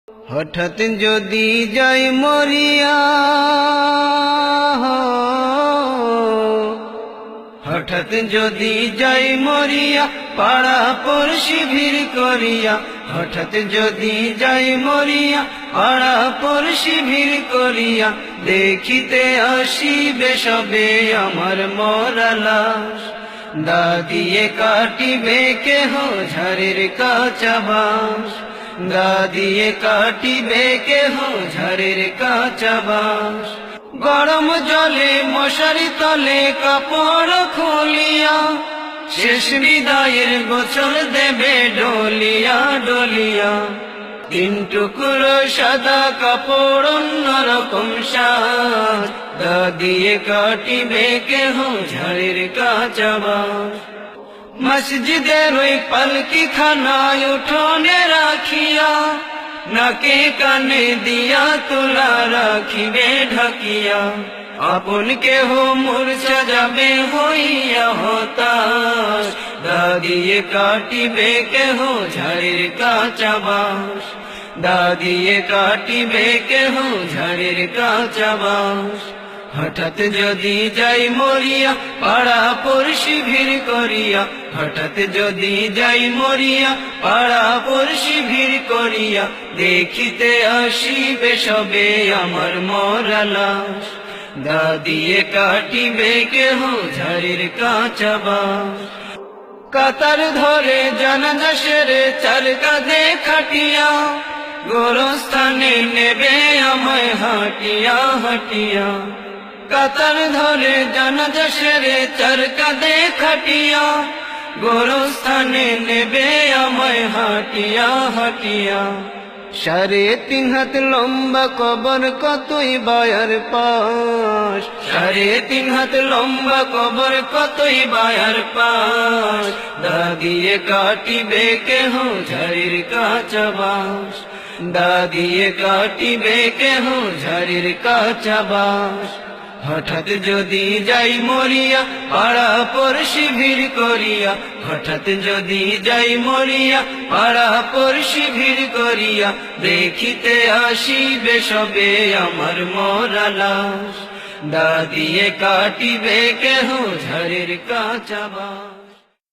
হঠাৎ যদি যাই মরিয়া, হঠাৎ যদি যাই মরিয়া, পাড়া পড়শি ভিড় করিয়া। হঠাৎ যদি যাই মরিয়া, পাড়া পড়শি ভিড় করিয়া। দেখিতে আসিবে সবে আমার মরা লাশ। দা দিয়ে কাটিবে কেহ ঝাড়ের কাঁচা বাঁশ। দা দিয়ে কাটিবে কেহ ঝাড়ের কাঁচা বাঁশ। গরম জলে মশারি তলে কাপড় খুলিয়া, শেষ বিদায়ের গোসল দেবে ডলিয়া ডলিয়া। তিন টুকরো সাদা কাপড় অন্যরকম সাজ। দা দিয়ে কাটিবে কেহ ঝাড়ের কাঁচা বাঁশ। মসজিদের ওই পালকি খানায় উঠোনে রাখিয়া, নাকে কানে দিয়া তুলা রাখিবে ঢাকিয়া। আপন কেহ মূর্ছা যাবে হইয়া হতাশ। দা দিয়ে কাটিবে কেহ ঝাড়ের কাঁচা বাঁশ। দা দিয়ে কাটিবে কেহ ঝাড়ের কাঁচা বাঁশ। হঠাৎ যদি যাই মরিয়া, পাড়া পড়শি ভিড় করিয়া। হঠাৎ যদি যাই মরিয়া, পাড়া পড়শি ভিড় করিয়া। দেখিতে আসিবে সবে আমার মরা লাশ। দা দিয়ে কাটিবে কেহ ঝাড়ের কাঁচা বাঁশ। কাতার ধরে জানাজা সেরে চার কাঁধে খাটিয়া, গোরস্থানে নেবে আমায় হাঁটিয়া হাঁটিয়া। কাতার ধরে জানাজা সেরে চার কাঁধে খাটিয়া, গোরস্থানে নেবে আমায় হাঁটিয়া হাঁটিয়া। 3.5 হাত লম্বা কবর কতই বায়ার পাশ। 3.5 হাত লম্বা কবর কতই বায়ার পাশ। দা দিয়ে কাটিবে কেহ ঝাড়ের কাঁচা বাঁশ। দা দিয়ে কাটিবে কেহ ঝাড়ের কাঁচা বাঁশ। হঠাৎ যদি যাই মরিয়া, পাড়া পড়শি ভিড় করিয়া। হঠাৎ যদি যাই মরিয়া, পাড়া পড়শি ভিড় করিয়া। দেখিতে আসিবে সবে আমার মরা লাশ। দা দিয়ে কাটিবে কেহ ঝাড়ের কাঁচা বাঁশ।